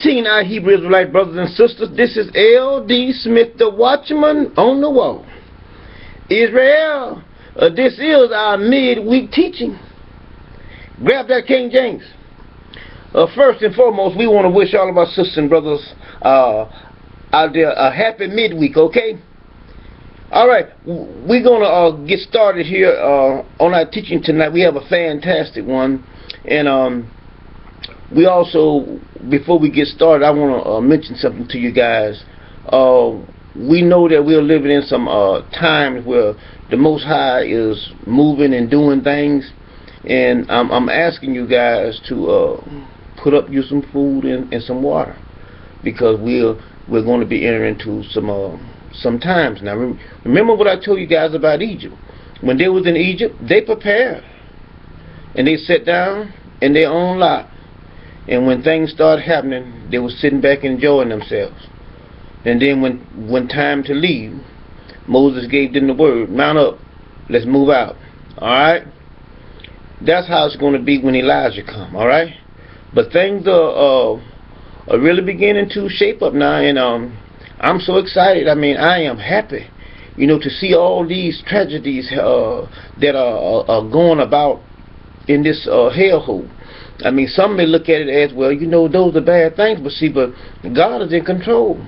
Greeting our Hebrew Israelite brothers and sisters. This is L.D. Smith, the Watchman on the wall. Israel, this is our midweek teaching. Grab that King James. First and foremost, we want to wish all of our sisters and brothers out there a happy midweek, okay? Alright, we're going to get started here on our teaching tonight. We have a fantastic one. And we also, before we get started, I want to mention something to you guys. We know that we're living in some times where the Most High is moving and doing things. And I'm asking you guys to put up you some food and some water, because we're going to be entering into some times now. Remember what I told you guys about Egypt. When they was in Egypt, they prepared and they sat down in their own lot. And when things started happening, they were sitting back enjoying themselves. And then when time to leave, Moses gave them the word, mount up, let's move out. Alright? That's how it's going to be when Elijah come. Alright? But things are really beginning to shape up now. And I'm so excited. I mean, I am happy, to see all these tragedies that are going about in this hellhole. I mean, some may look at it as, well, those are bad things, but God is in control.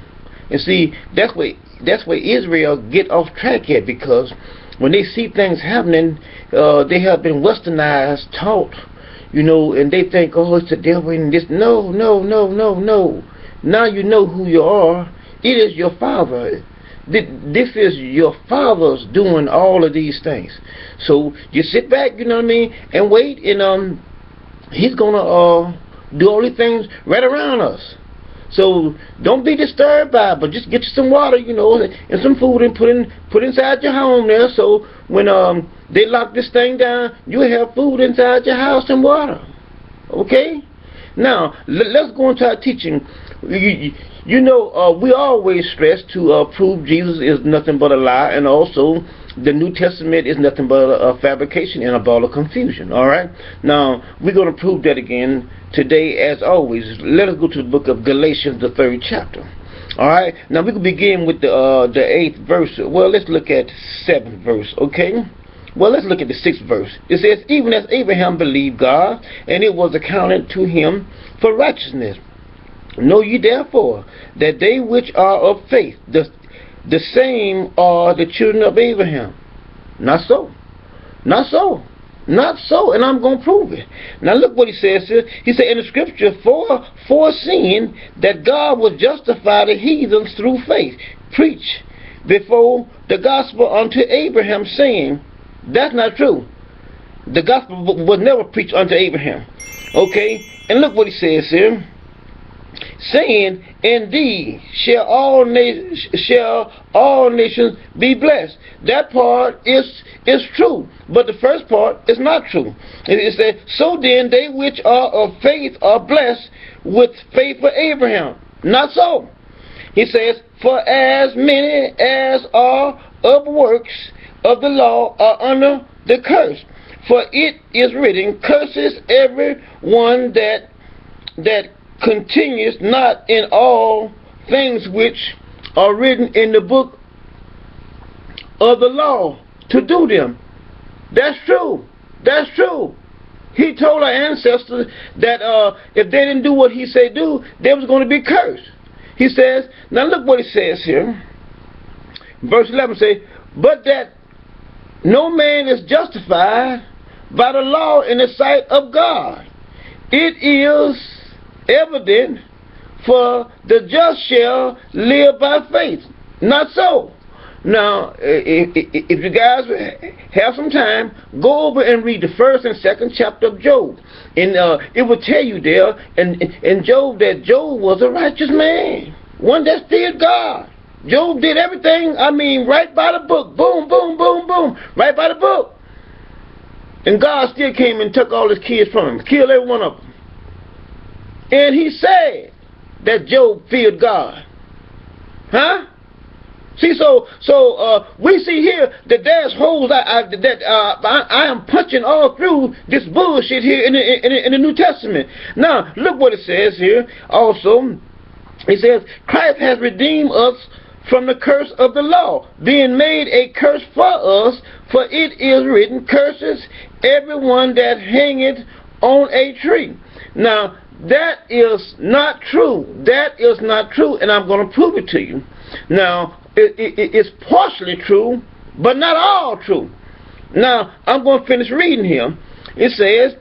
And see, that's where Israel get off track at, because when they see things happening, they have been westernized, taught, and they think, oh, it's the devil and this. No. Now you know who you are. It is your Father. This is your Father's doing all of these things. So you sit back, and wait, and He's gonna do all these things right around us. So don't be disturbed by it, but just get you some water, and some food, and put inside your home there. So when they lock this thing down, you have food inside your house and water. Okay? Now let's go into our teaching. We always stress to prove Jesus is nothing but a lie, and also the New Testament is nothing but a fabrication and a ball of confusion. Alright? Now, we're going to prove that again today, as always. Let us go to the book of Galatians, the 3rd chapter. Alright? Now, we can begin with the 8th verse. Well, let's look at 7th verse, okay? Well, let's look at the 6th verse. It says, even as Abraham believed God, and it was accounted to him for righteousness. Know ye therefore that they which are of faith, the same are the children of Abraham. Not so. And I'm going to prove it. Now look what he says here. He said in the scripture, foreseeing that God would justify the heathens through faith, preach before the gospel unto Abraham, saying, that's not true. The gospel was never preached unto Abraham. Okay? And look what he says here. Saying, indeed shall all nations be blessed. That part is true, but the first part is not true. It says, so then they which are of faith are blessed with faith for Abraham. Not so. He says, for as many as are of works of the law are under the curse. For it is written, curses every one that continues not in all things which are written in the book of the law to do them. That's true. He told our ancestors that if they didn't do what he said do, they was going to be cursed. He says, now look what he says here. Verse 11 says, but that no man is justified by the law in the sight of God. It is evident, for the just shall live by faith. Not so. Now, if you guys have some time, go over and read the 1st and 2nd chapter of Job. And it will tell you there in Job that Job was a righteous man, one that feared God. Job did everything, right by the book. Boom, boom, boom, boom. Right by the book. And God still came and took all his kids from him. Killed every one of them. And he said that Job feared God. Huh? See, so we see here that there's holes I am punching all through this bullshit here in the New Testament. Now, look what it says here. Also, He says, Christ has redeemed us from the curse of the law, being made a curse for us, for it is written, curses everyone that hangeth on a tree. Now, that is not true. That is not true, and I'm going to prove it to you. Now, it's partially true, but not all true. Now, I'm going to finish reading here. It says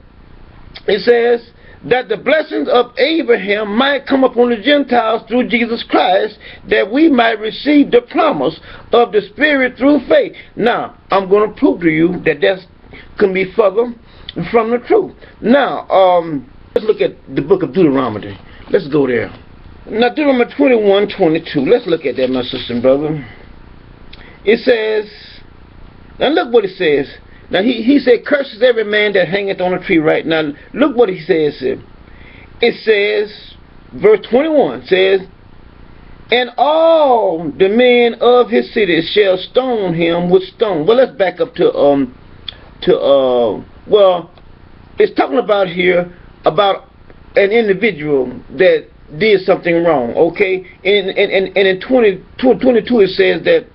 that the blessings of Abraham might come upon the Gentiles through Jesus Christ, that we might receive the promise of the Spirit through faith. Now, I'm going to prove to you that that can be further from the truth. Now, let's look at the book of Deuteronomy. Let's go there. Now, Deuteronomy 21:22. Let's look at that, my sister and brother. It says, now look what it says. Now, he said, curses every man that hangeth on a tree. Right now, look what he says here. It says, verse 21 says, and all the men of his cities shall stone him with stone. Well, let's back up to well, it's talking about here about an individual that did something wrong, okay? And in 22 it says that,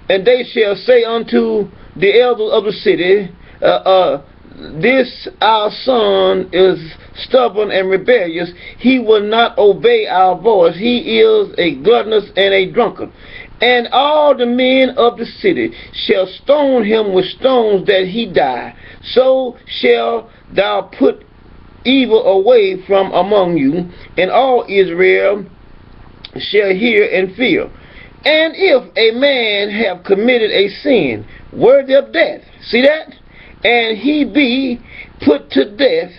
and they shall say unto the elders of the city, this our son is stubborn and rebellious. He will not obey our voice. He is a gluttonous and a drunkard. And all the men of the city shall stone him with stones that he die. So shall thou put evil away from among you, and all Israel shall hear and fear. And if a man have committed a sin worthy of death, see that? And he be put to death,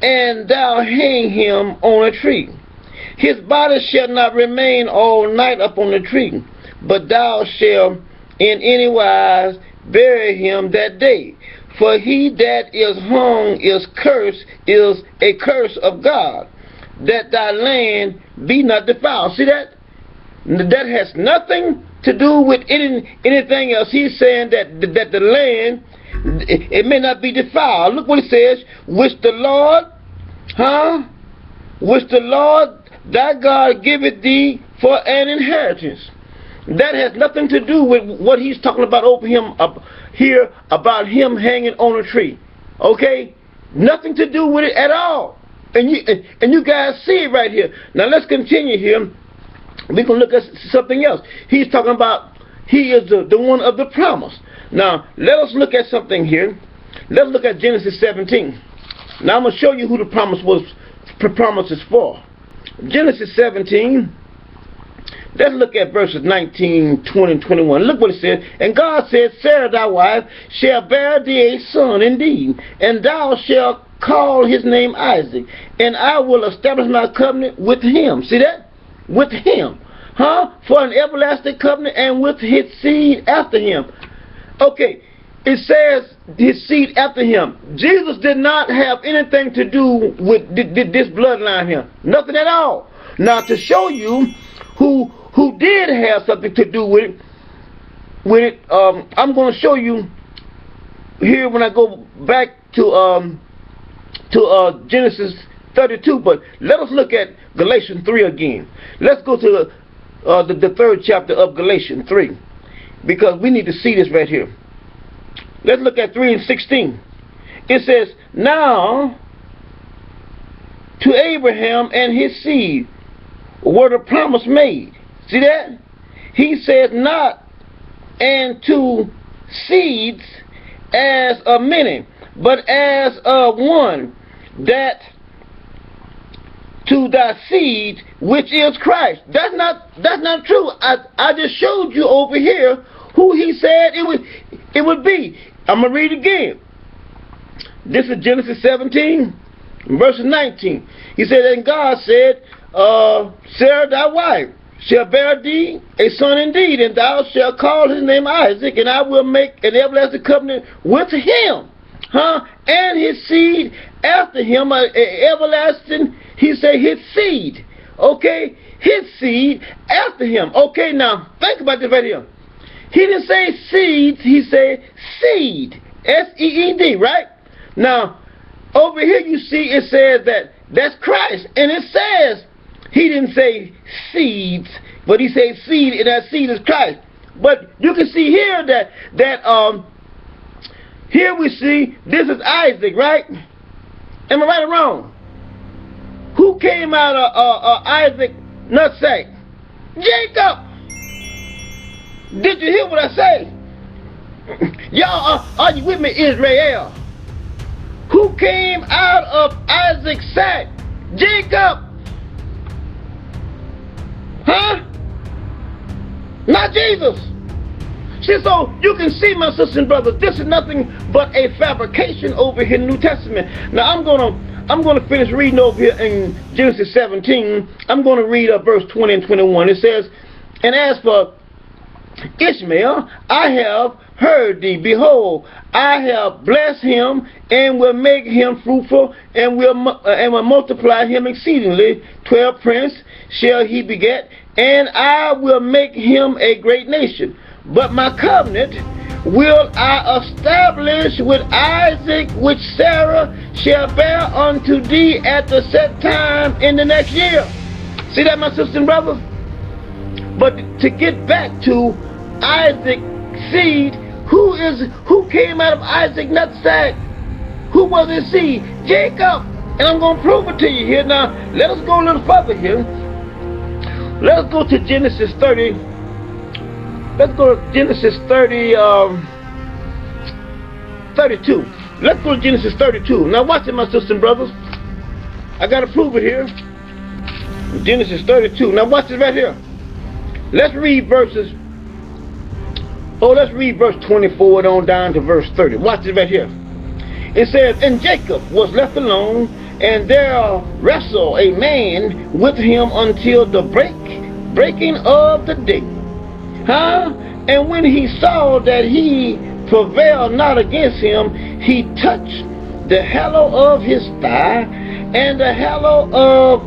and thou hang him on a tree, his body shall not remain all night upon the tree, but thou shalt in any wise bury him that day. For he that is hung is a curse of God, that thy land be not defiled. See that? That has nothing to do with anything else. He's saying that the land, it may not be defiled. Look what he says, which the Lord thy God giveth thee for an inheritance. That has nothing to do with what he's talking about over here about him hanging on a tree. Okay? Nothing to do with it at all. And you guys see it right here. Now let's continue here. We're going to look at something else. He's talking about he is the one of the promise. Now, let us look at something here. Let's look at Genesis 17. Now, I'm going to show you who the promise is for. Genesis 17. Let's look at verses 19, 20, and 21. Look what it says. And God said, Sarah thy wife shall bear thee a son indeed, and thou shalt call his name Isaac, and I will establish my covenant with him. See that? With him. For an everlasting covenant, and with his seed after him. Okay, it says his seed after him. Jesus did not have anything to do with this bloodline here. Nothing at all. Now, to show you who did have something to do with it, I'm going to show you here when I go back to Genesis 32. But let us look at Galatians 3 again. Let's go to the third chapter of Galatians 3, because we need to see this right here. Let's look at 3 and 16. It says, now to Abraham and his seed were the promise made. See that? He said not and to seeds as of many, but as of one, that to thy seed which is Christ. That's not true. I just showed you over here who he said it would be. I'm going to read again. This is Genesis 17, verse 19. He said, and God said, Sarah thy wife shall bear thee a son indeed, and thou shalt call his name Isaac, and I will make an everlasting covenant with him, and his seed after him, everlasting, he said his seed, okay, his seed after him. Okay, now, think about this right here. He didn't say seeds, he said seed, S-E-E-D, right? Now, over here you see it says that That's Christ. And it says, he didn't say seeds, but he said seed, and that seed is Christ. But you can see here that here we see this is Isaac, right? Am I right or wrong? Who came out of Isaac nutsack? Jacob. Did you hear what I say? Y'all, are you with me, Israel? Who came out of Isaac's sack? Jacob. Huh? Not Jesus. See, so you can see, my sisters and brothers, this is nothing but a fabrication over here in the New Testament. Now I'm gonna finish reading over here in Genesis 17. I'm gonna read verse 20 and 21. It says, and as for Ishmael, I have heard thee. Behold, I have blessed him, and will make him fruitful, and will multiply him exceedingly. 12 prince shall he beget, and I will make him a great nation. But my covenant will I establish with Isaac, which Sarah shall bear unto thee at the set time in the next year. See that, my sisters and brothers? But to get back to Isaac's seed, who came out of Isaac's nutsack? Who was his seed? Jacob. And I'm going to prove it to you here. Now, let us go a little further here. Let us go to Genesis 30. Let's go to Genesis 32. Let's go to Genesis 32. Now watch it, my sisters and brothers. I got to prove it here. Genesis 32. Now watch it right here. Let's read verses. Let's read verse 24 on down to verse 30. Watch it right here. It says, and Jacob was left alone, and there wrestled a man with him until the breaking of the day. And when he saw that he prevailed not against him, he touched the hallow of his thigh, and the hallow of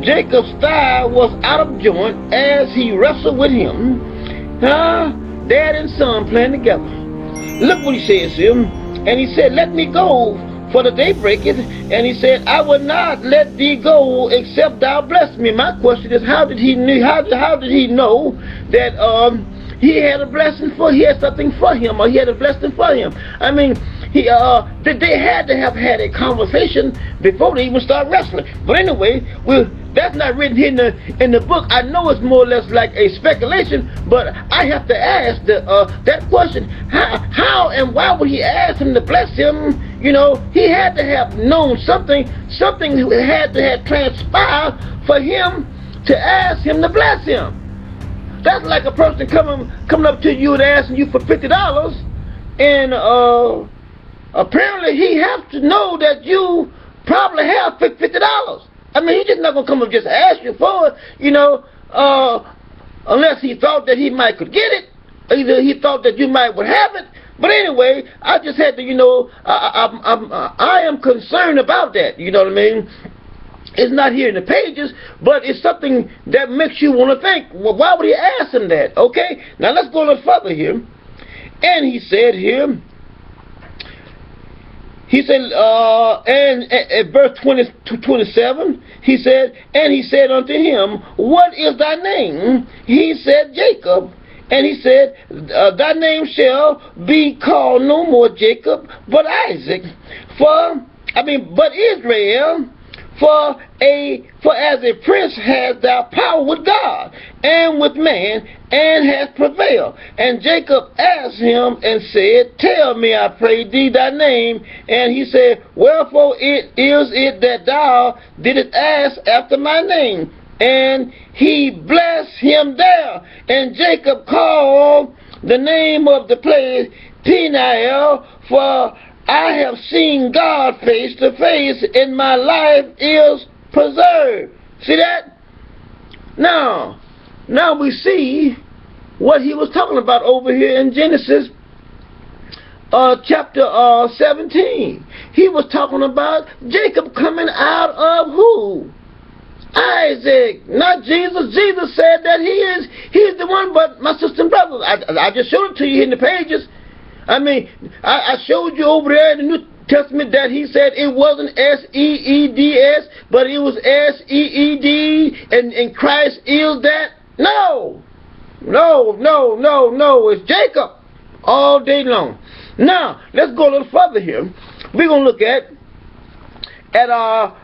Jacob's thigh was out of joint as he wrestled with him. Dad and son playing together. Look what he says here. And he said, let me go, for the day breaketh. And he said, I will not let thee go except thou bless me. My question is, how did he know that he had a blessing he had something for him, or he had a blessing for him? I mean, they had to have had a conversation before they even start wrestling. But anyway, that's not written here in the book. I know it's more or less like a speculation, but I have to ask that question. How and why would he ask him to bless him? You know, he had to have known something had to have transpired for him to ask him to bless him. That's like a person coming up to you and asking you for $50, and apparently he has to know that you probably have $50. I mean, he's just not going to come and just ask you for it, you know, unless he thought that he might could get it. Either he thought that you might would have it. But anyway, I just had to, you know, I am concerned about that, you know what I mean? It's not here in the pages, but it's something that makes you want to think, well, why would he ask him that? Okay, now let's go a little further here. And he said here, and at verse 20 to 27, he said, and he said unto him, what is thy name? He said, Jacob. And he said, thy name shall be called no more Jacob, but Isaac. But Israel, for as a prince hast thou power with God and with man, and hast prevailed. And Jacob asked him and said, tell me, I pray thee, thy name. And he said, wherefore is it that thou didst ask after my name? And he blessed him there. And Jacob called the name of the place Peniel, for I have seen God face to face, and my life is preserved. See that? Now we see what he was talking about over here in Genesis chapter 17. He was talking about Jacob coming out of who? Isaac, not Jesus. Jesus said that he's the one. But my sister and brothers, I just showed it to you in the pages. I mean, I showed you over there in Testament that he said it wasn't S-E-E-D-S, but it was S-E-E-D, and Christ is that? No. No. It's Jacob all day long. Now, let's go a little further here. We're going to look at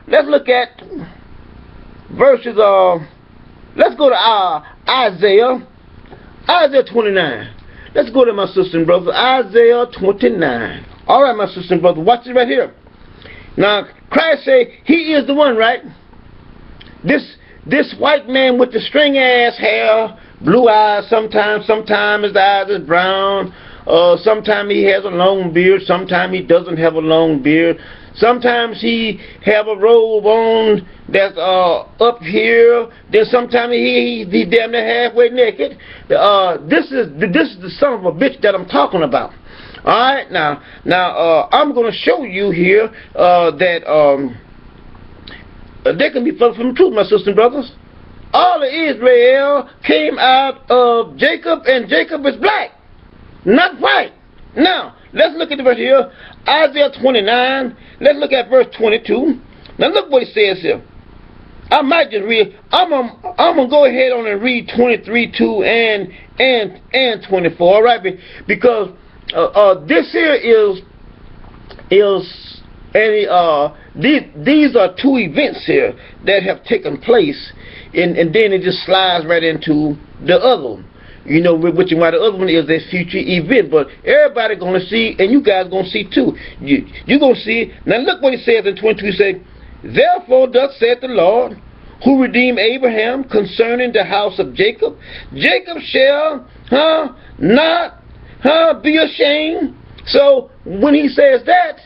let's look at verses, let's go to Isaiah 29. Let's go to my sister and brother, Isaiah 29. All right, my sister and brother, watch it right here. Now, Christ say he is the one, right? This white man with the string-ass hair, blue eyes sometimes his eyes is brown, sometimes he has a long beard, sometimes he doesn't have a long beard, sometimes he have a robe on that's up here, then sometimes he damn near halfway naked. This is the son of a bitch that I'm talking about. All right, now I'm going to show you here that there can be further from the truth, my sisters and brothers. All of Israel came out of Jacob, and Jacob is black, not white. Now, let's look at the verse here, Isaiah 29. Let's look at verse 22. Now, look what it says here. I might just read. I'm gonna go ahead on and read 23:2 and 24. All right, because this here is these are two events here that have taken place, and then it just slides right into the other one. You know, which is why the other one is a future event. But everybody gonna see, and you guys gonna see too. You gonna see. Now look what it says in 22. It says, therefore thus saith the Lord, who redeemed Abraham concerning the house of Jacob. Jacob shall not be ashamed. So when he says that,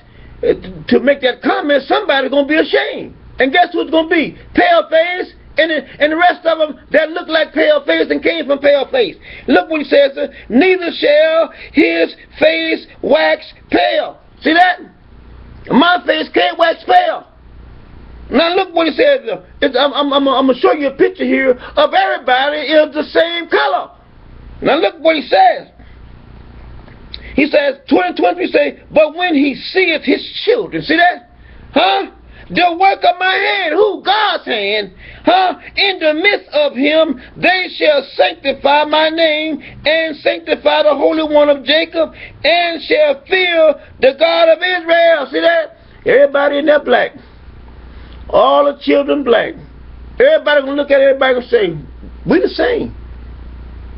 to make that comment, somebody's going to be ashamed. And guess who's going to be? Pale face, and the rest of them that look like pale face and came from pale face. Look what he says, neither shall his face wax pale. See that? My face can't wax pale. Now look what he says. I'm going to show you a picture here of everybody is the same color. Now look what he says. He says, 20 say, but when he seeth his children, see that? The work of my hand, who? God's hand, in the midst of him, they shall sanctify my name, and sanctify the Holy One of Jacob, and shall fear the God of Israel. See that? Everybody in there black. All the children black. Everybody gonna look at everybody and say, we the same.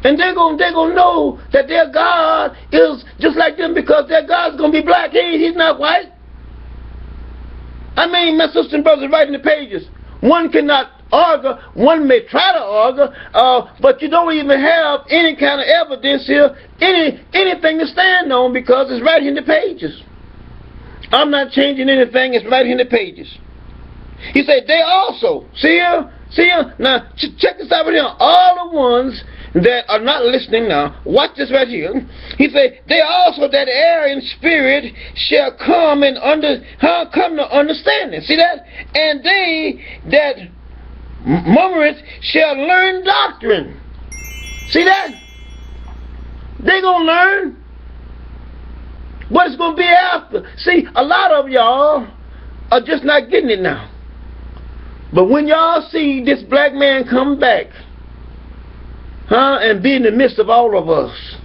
And they're gonna know that their God is just like them, because their God's gonna be black. He's not white. I mean, my sisters and brothers writing the pages. One cannot argue. One may try to argue, but you don't even have any kind of evidence here, anything to stand on, because it's right in the pages. I'm not changing anything. It's right in the pages. He said, they also, see here, now check this out right here. All the ones that are not listening now, watch this right here. He said, they also that err in spirit shall come come to understanding. See that? And they that murmureth shall learn doctrine. See that? They gonna learn. What it's gonna be after. See, a lot of y'all are just not getting it now. But when y'all see this black man come back, and be in the midst of all of us,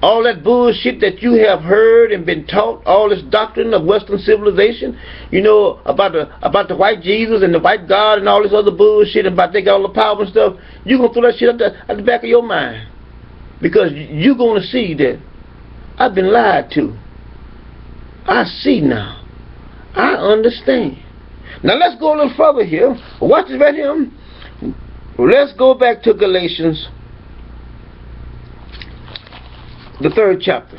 all that bullshit that you have heard and been taught, all this doctrine of Western civilization, you know, about the white Jesus and the white God and all this other bullshit, about they got all the power and stuff, you're going to throw that shit at the back of your mind. Because you're going to see that I've been lied to. I see now. I understand. Now let's go a little further here. Watch this right here. Let's go back to Galatians, the 3rd chapter.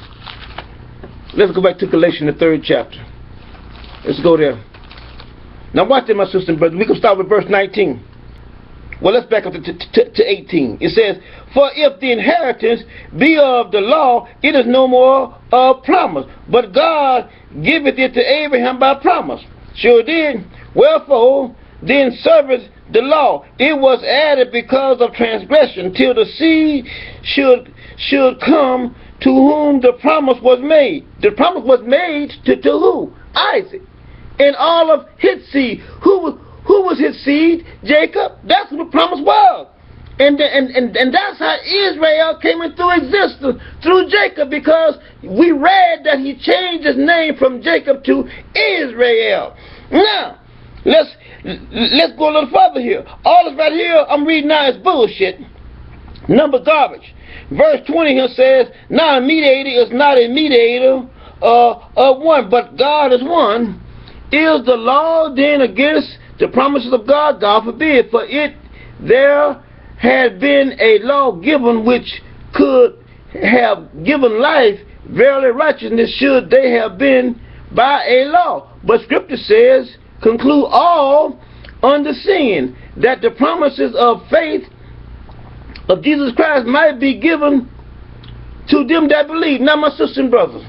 Let's go back to Galatians, the 3rd chapter. Let's go there. Now watch it, my sister and brother. We can start with verse 19. Well, let's back up to 18. It says, for if the inheritance be of the law, it is no more of promise. But God giveth it to Abraham by promise. Sure did. Wherefore, then serveth the law. It was added because of transgression, till the seed should come to whom the promise was made. The promise was made to who? Isaac. And all of his seed. Who was his seed? Jacob. That's who the promise was. And that's how Israel came into existence, through Jacob, because we read that he changed his name from Jacob to Israel. Now, let's go a little further here. All this right here I'm reading now is bullshit. Number garbage. Verse 20 here says, now a mediator is not a mediator of one, but God is one. Is the law then against the promises of God? God forbid. For it there had been a law given which could have given life, verily righteousness should they have been by a law. But Scripture says, conclude all under sin, that the promises of faith of Jesus Christ might be given to them that believe. Now, my sisters and brothers,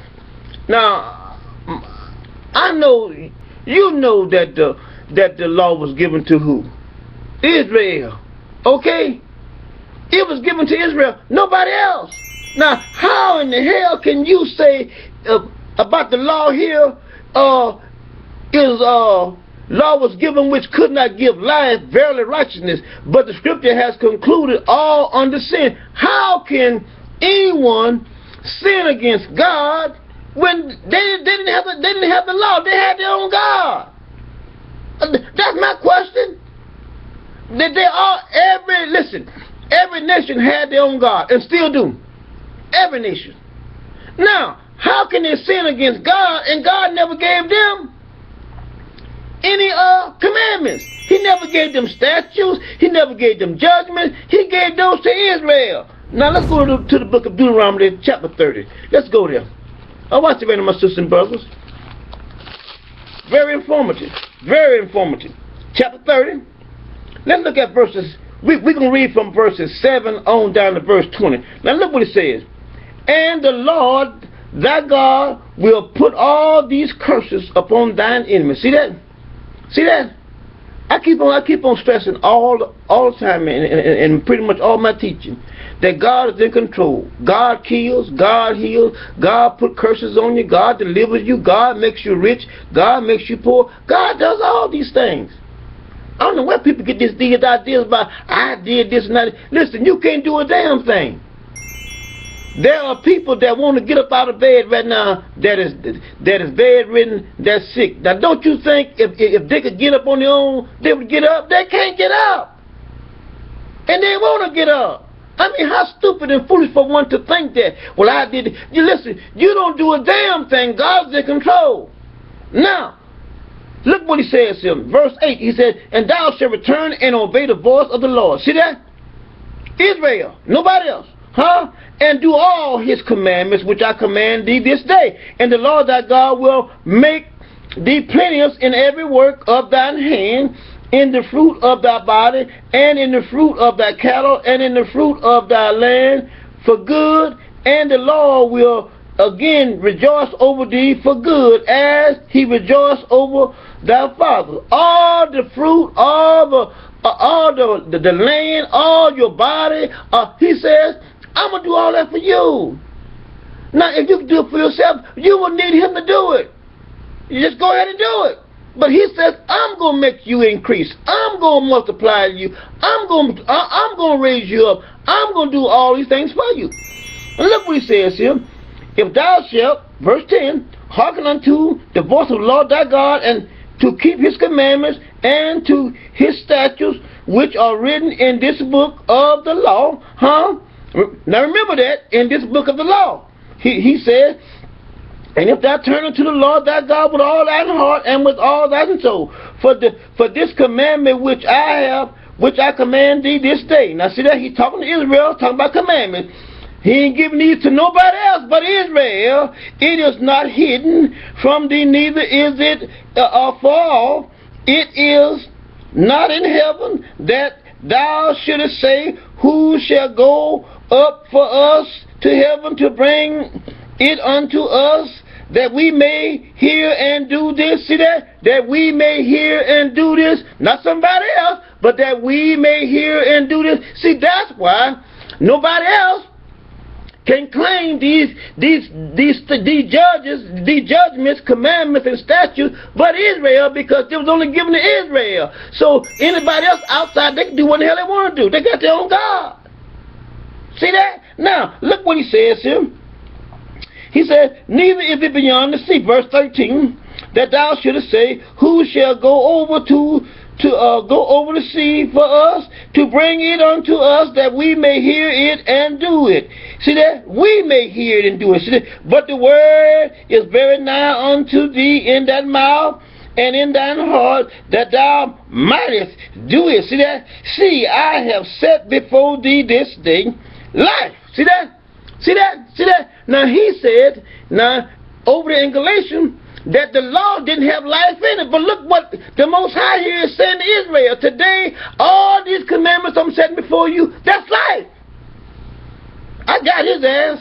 now I know you know that the law was given to who? Israel. Okay? It was given to Israel, nobody else. Now, how in the hell can you say about the law here law was given which could not give life, verily righteousness, but the Scripture has concluded all under sin? How can anyone sin against God when they didn't have the law? They had their own God. That's my question. Every nation had their own God, and still do. Every nation. Now, how can they sin against God, and God never gave them any commandments? He never gave them statutes. He never gave them judgments. He gave those to Israel. Now, let's go to the book of Deuteronomy, chapter 30. Let's go there. I watch it, my sisters and brothers. Very informative. Very informative. Chapter 30. Let's look at verses. We're going to read from verses 7 on down to verse 20. Now look what it says. And the Lord thy God will put all these curses upon thine enemies. See that? See that? I keep on stressing all the time and pretty much all my teaching that God is in control. God kills, God heals, God put curses on you, God delivers you, God makes you rich, God makes you poor. God does all these things. I don't know where people get these ideas about, I did this and that. Listen, you can't do a damn thing. There are people that want to get up out of bed right now that is bedridden, that's sick. Now, don't you think if they could get up on their own, they would get up? They can't get up. And they want to get up. I mean, how stupid and foolish for one to think that, well, I did it. You listen, you don't do a damn thing. God's in control. Now, look what he says here. Verse 8, he said, and thou shalt return and obey the voice of the Lord. See that? Israel, nobody else. Huh? And do all his commandments which I command thee this day. And the Lord thy God will make thee plenteous in every work of thine hand, in the fruit of thy body, and in the fruit of thy cattle, and in the fruit of thy land for good. And the Lord will again rejoice over thee for good, as he rejoiced over thy fathers. All the fruit, all the land, all your body, he says, I'm going to do all that for you. Now, if you can do it for yourself, you will need him to do it. You just go ahead and do it. But he says, I'm going to make you increase. I'm going to multiply you. I'm going to raise you up. I'm going to do all these things for you. And look what he says here. If thou shalt, verse 10, hearken unto the voice of the Lord thy God, and to keep his commandments and to his statutes, which are written in this book of the law. Now remember that, in this book of the law. He says, and if thou turn unto the Lord thy God with all thine heart and with all thine soul, for this commandment which I command thee this day. Now see that? He's talking to Israel, talking about commandments. He ain't giving these to nobody else but Israel. It is not hidden from thee, neither is it far off. It is not in heaven, that thou shouldest say, who shall go up for us to heaven to bring it unto us, that we may hear and do this. See that? That we may hear and do this. Not somebody else, but that we may hear and do this. See, that's why nobody else can claim these judgments, commandments, and statutes, but Israel, because it was only given to Israel. So anybody else outside, they can do what the hell they want to do. They got their own God. See that? Now, look what he says here. He said, neither is it beyond the sea, verse 13, that thou shouldest say, who shall go over go over the sea for us, to bring it unto us, that we may hear it and do it. See that? We may hear it and do it. See that? But the word is very nigh unto thee, in that mouth and in thine heart, that thou mightest do it. See that? See, I have set before thee this day life. See that? See that? See that? Now he said, now over there in Galatians, that the law didn't have life in it. But look what the Most High here is saying to Israel. Today, all these commandments I'm setting before you, that's life. I got his ass.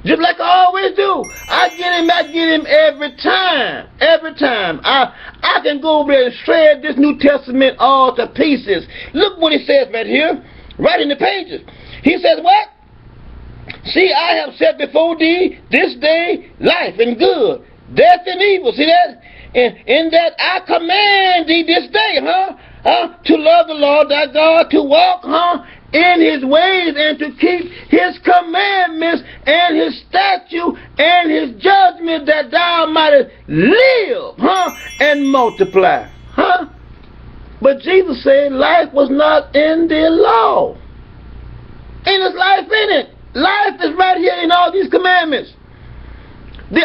Just like I always do. I get him every time. Every time. I can go over there and shred this New Testament all to pieces. Look what he says right here. Right in the pages. He says what? See, I have set before thee this day life and good, death and evil. See that? And in that I command thee this day, to love the Lord thy God, to walk, in his ways, and to keep his commandments and his statute and his judgment, that thou mightest live, and multiply. But Jesus said life was not in the law. And there's life in it. Life is right here in all these commandments.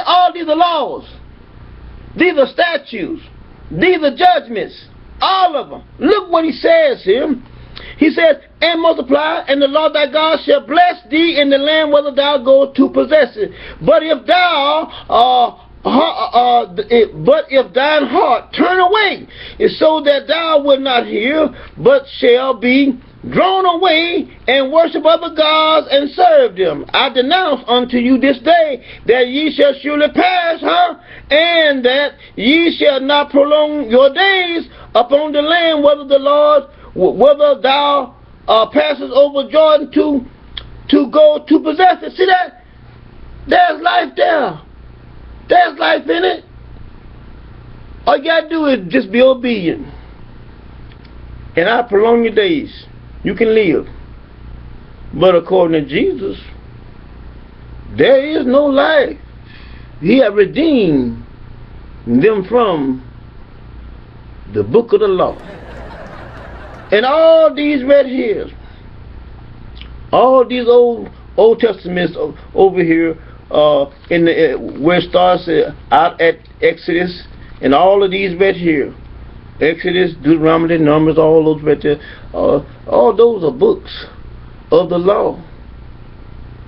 All these are laws. These are statutes. These are judgments. All of them. Look what he says here. He says, and multiply, and the Lord thy God shall bless thee in the land whither thou goest to possess it. But if thine heart turn away, it's so that thou wilt not hear, but shall be drawn away and worship other gods and serve them. I denounce unto you this day that ye shall surely perish, and that ye shall not prolong your days upon the land whether thou passest over Jordan to go to possess it. See that? There's life there. There's life in it. All you gotta do is just be obedient, and I'll prolong your days. You can live. But according to Jesus, there is no life. He has redeemed them from the book of the law. And all these right here, all these Old Testaments over here, where it starts out at Exodus, and all of these right here, Exodus, Deuteronomy, Numbers, all those right there, all those are books of the law.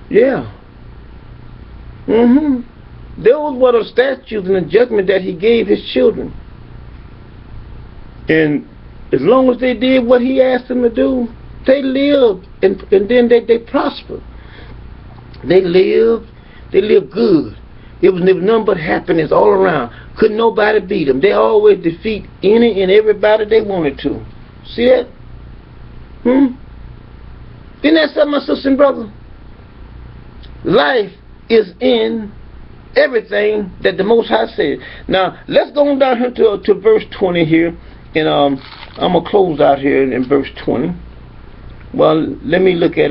Yeah. Those were the statutes and the judgment that he gave his children. And as long as they did what he asked them to do, they lived, and then they prospered. They lived good. It was nothing but happiness all around. Couldn't nobody beat them. They always defeat any and everybody they wanted to. See that? Isn't that something, my sister and brother? Life is in everything that the Most High said. Now, let's go on down here to verse 20 here. And I'm going to close out here in verse 20. Well, let me look at,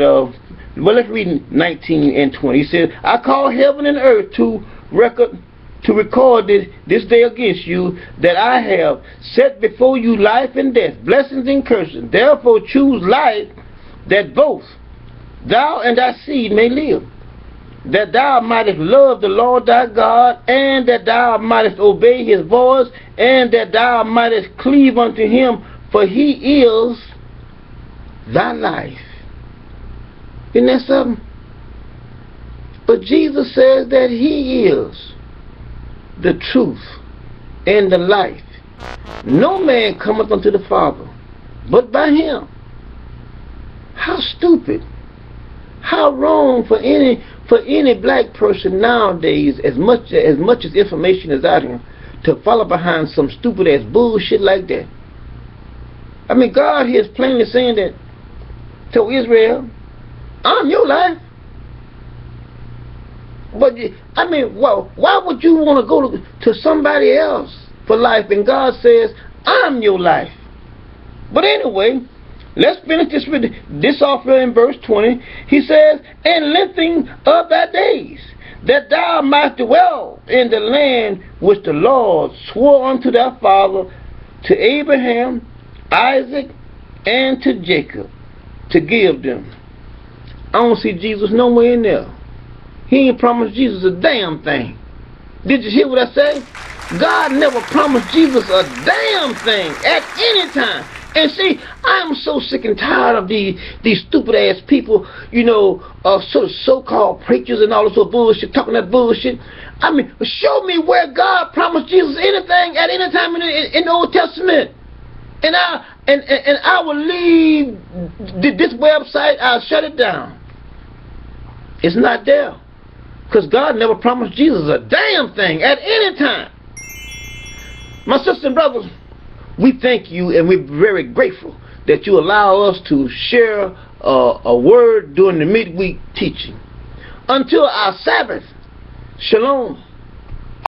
let's read 19 and 20. He says, I call heaven and earth to record this day against you, that I have set before you life and death, blessings and curses. Therefore choose life, that both thou and thy seed may live, that thou mightest love the Lord thy God, and that thou mightest obey his voice, and that thou mightest cleave unto him, for he is thy life. Isn't that something? But Jesus says that he is the truth and the life. No man cometh unto the Father but by him. How stupid, how wrong for any black person nowadays, as much as information is out here, to follow behind some stupid ass bullshit like that. I mean, God here is plainly saying that to Israel, I'm your life. I mean, well, why would you want to go to somebody else for life? And God says, I'm your life. But anyway, let's finish this off here in verse 20. He says, and lengthening of thy days, that thou might dwell in the land which the Lord swore unto thy father, to Abraham, Isaac, and to Jacob, to give them. I don't see Jesus nowhere in there. He ain't promised Jesus a damn thing. Did you hear what I said? God never promised Jesus a damn thing at any time. And see, I'm so sick and tired of these stupid ass people, you know, so-called preachers and all this sort of bullshit, talking that bullshit. I mean, show me where God promised Jesus anything at any time in the Old Testament. And I will leave this website. I'll shut it down. It's not there, because God never promised Jesus a damn thing at any time. My sisters and brothers, we thank you, and we're very grateful that you allow us to share a word during the midweek teaching. Until our Sabbath, shalom.